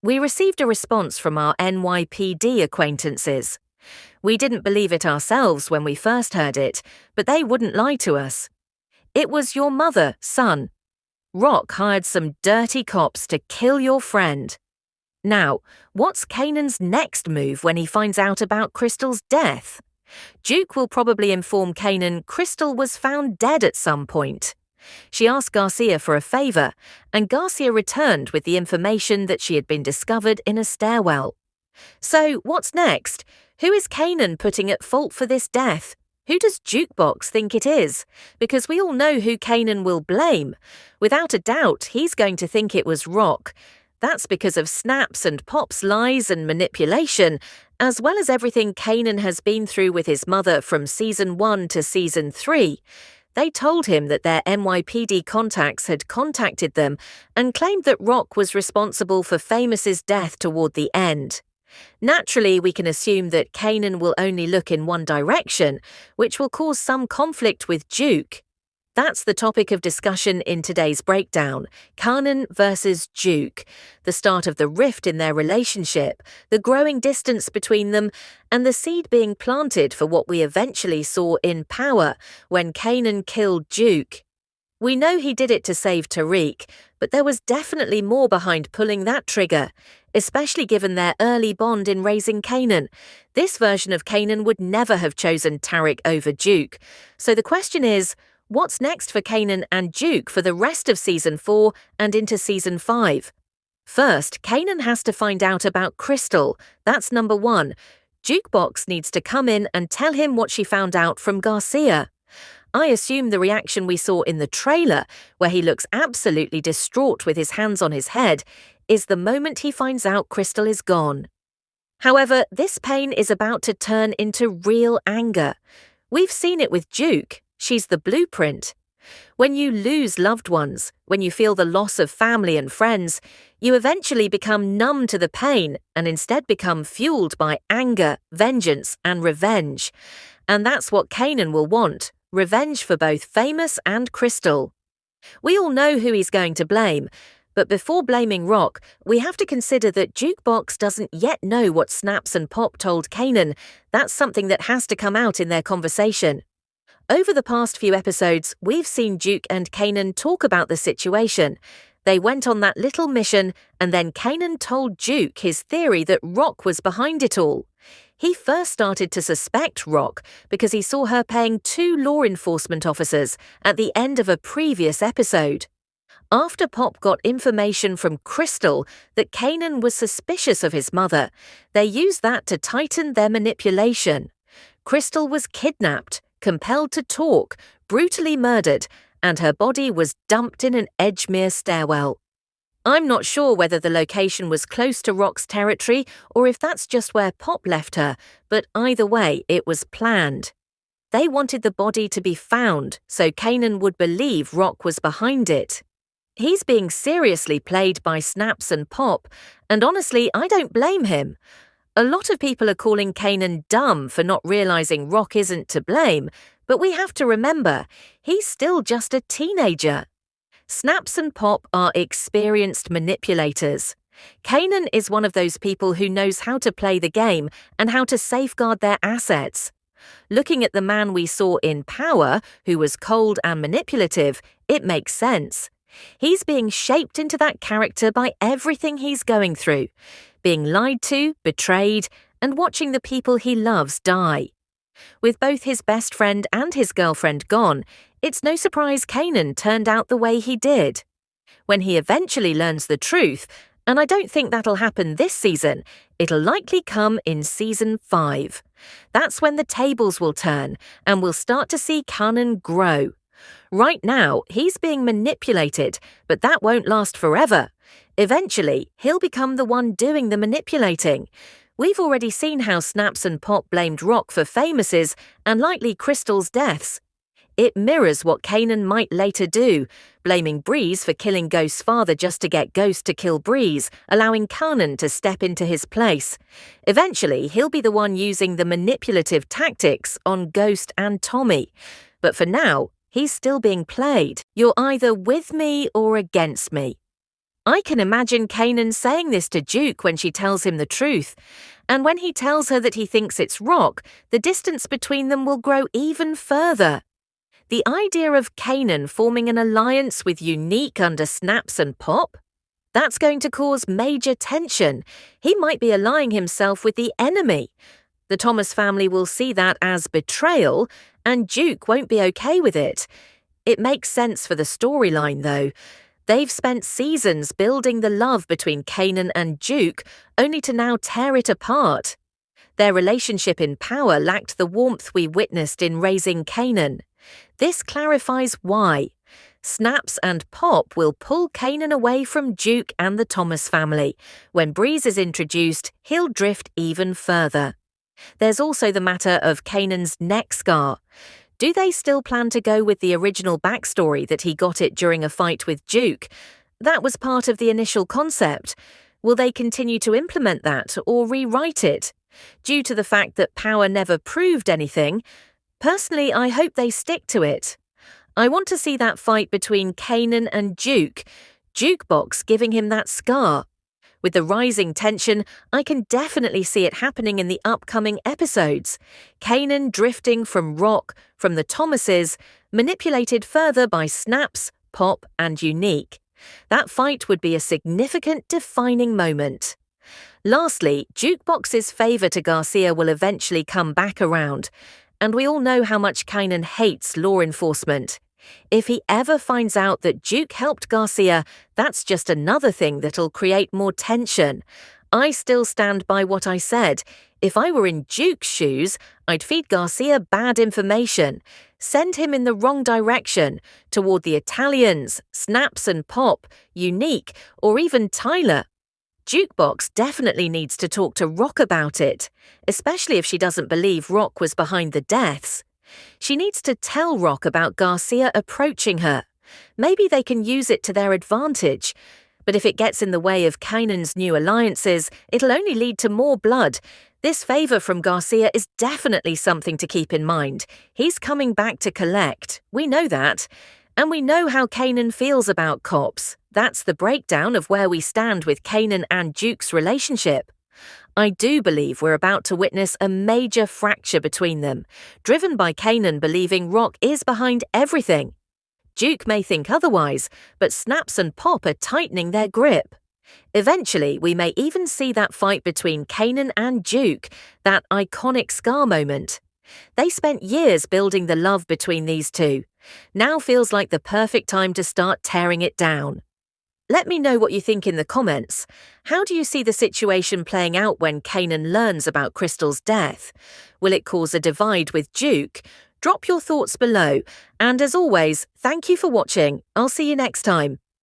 We received a response from our NYPD acquaintances. We didn't believe it ourselves when we first heard it, but they wouldn't lie to us. It was your mother, son. Rock hired some dirty cops to kill your friend. Now, what's Kanan's next move when he finds out about Crystal's death? Duke will probably inform Kanan Crystal was found dead at some point. She asked Garcia for a favor, and Garcia returned with the information that she had been discovered in a stairwell. So, what's next? Who is Kanan putting at fault for this death? Who does Jukebox think it is? Because we all know who Kanan will blame. Without a doubt, he's going to think it was Rock. That's because of Snaps and Pop's lies and manipulation, as well as everything Kanan has been through with his mother from Season 1 to Season 3. They told him that their NYPD contacts had contacted them and claimed that Rock was responsible for Famous's death toward the end. Naturally, we can assume that Kanan will only look in one direction, which will cause some conflict with Duke. That's the topic of discussion in today's breakdown: Kanan versus Duke, the start of the rift in their relationship, the growing distance between them, and the seed being planted for what we eventually saw in Power when Kanan killed Duke. We know he did it to save Tariq, but there was definitely more behind pulling that trigger, especially given their early bond in raising Kanan. This version of Kanan would never have chosen Tariq over Duke. So the question is, what's next for Kanan and Duke for the rest of Season 4 and into Season 5? First, Kanan has to find out about Crystal. That's number one. Jukebox needs to come in and tell him what she found out from Garcia. I assume the reaction we saw in the trailer, where he looks absolutely distraught with his hands on his head, is the moment he finds out Crystal is gone. However, this pain is about to turn into real anger. We've seen it with Duke. She's the blueprint. When you lose loved ones, when you feel the loss of family and friends, you eventually become numb to the pain and instead become fueled by anger, vengeance, and revenge. And that's what Kanan will want: revenge for both Famous and Crystal. We all know who he's going to blame, but before blaming Rock, we have to consider that Jukebox doesn't yet know what Snaps and Pop told Kanan. That's something that has to come out in their conversation. Over the past few episodes, we've seen Duke and Kanan talk about the situation. They went on that little mission, and then Kanan told Duke his theory that Rock was behind it all. He first started to suspect Rock because he saw her paying 2 law enforcement officers at the end of a previous episode. After Pop got information from Crystal that Kanan was suspicious of his mother, they used that to tighten their manipulation. Crystal was kidnapped, compelled to talk, brutally murdered, and her body was dumped in an Edgemere stairwell. I'm not sure whether the location was close to Rock's territory or if that's just where Pop left her, but either way, it was planned. They wanted the body to be found so Kanan would believe Rock was behind it. He's being seriously played by Snaps and Pop, and honestly, I don't blame him. A lot of people are calling Kanan dumb for not realizing Rock isn't to blame, but we have to remember, he's still just a teenager. Snaps and Pop are experienced manipulators. Kanan is one of those people who knows how to play the game and how to safeguard their assets. Looking at the man we saw in Power, who was cold and manipulative, it makes sense. He's being shaped into that character by everything he's going through, being lied to, betrayed, and watching the people he loves die. With both his best friend and his girlfriend gone, it's no surprise Kanan turned out the way he did. When he eventually learns the truth, and I don't think that'll happen this season, it'll likely come in Season 5. That's when the tables will turn, and we'll start to see Kanan grow. Right now, he's being manipulated, but that won't last forever. Eventually, he'll become the one doing the manipulating. We've already seen how Snaps and Pop blamed Rock for Famous's and likely Crystal's deaths. It mirrors what Kanan might later do, blaming Breeze for killing Ghost's father just to get Ghost to kill Breeze, allowing Kanan to step into his place. Eventually, he'll be the one using the manipulative tactics on Ghost and Tommy. But for now, he's still being played. You're either with me or against me. I can imagine Kanan saying this to Duke when she tells him the truth, and when he tells her that he thinks it's Rock, the distance between them will grow even further. The idea of Kanan forming an alliance with Unique under Snaps and Pop? That's going to cause major tension. He might be allying himself with the enemy. The Thomas family will see that as betrayal, and Duke won't be okay with it. It makes sense for the storyline, though. They've spent seasons building the love between Kanan and Duke, only to now tear it apart. Their relationship in power lacked the warmth we witnessed in raising Kanan. This clarifies why. Snaps and Pop will pull Kanan away from Duke and the Thomas family. When Breeze is introduced, he'll drift even further. There's also the matter of Kanan's neck scar. Do they still plan to go with the original backstory that he got it during a fight with Duke? That was part of the initial concept. Will they continue to implement that or rewrite it? Due to the fact that power never proved anything, personally, I hope they stick to it. I want to see that fight between Kanan and Duke, Jukebox giving him that scar. With the rising tension, I can definitely see it happening in the upcoming episodes. Kanan drifting from Rock, from the Thomases, manipulated further by Snaps, Pop, and Unique. That fight would be a significant defining moment. Lastly, Jukebox's favour to Garcia will eventually come back around, and we all know how much Kanan hates law enforcement. If he ever finds out that Duke helped Garcia, that's just another thing that'll create more tension. I still stand by what I said. If I were in Duke's shoes, I'd feed Garcia bad information, send him in the wrong direction, toward the Italians, Snaps and Pop, Unique, or even Tyler. Jukebox definitely needs to talk to Rock about it, especially if she doesn't believe Rock was behind the deaths. She needs to tell Rock about Garcia approaching her. Maybe they can use it to their advantage. But if it gets in the way of Kanan's new alliances, it'll only lead to more blood. This favour from Garcia is definitely something to keep in mind. He's coming back to collect. We know that. And we know how Kanan feels about cops. That's the breakdown of where we stand with Kanan and Duke's relationship. I do believe we're about to witness a major fracture between them, driven by Kanan believing Rock is behind everything. Duke may think otherwise, but Snaps and Pop are tightening their grip. Eventually, we may even see that fight between Kanan and Duke, that iconic scar moment. They spent years building the love between these two. Now feels like the perfect time to start tearing it down. Let me know what you think in the comments. How do you see the situation playing out when Kanan learns about Crystal's death? Will it cause a divide with Duke? Drop your thoughts below. And as always, thank you for watching. I'll see you next time.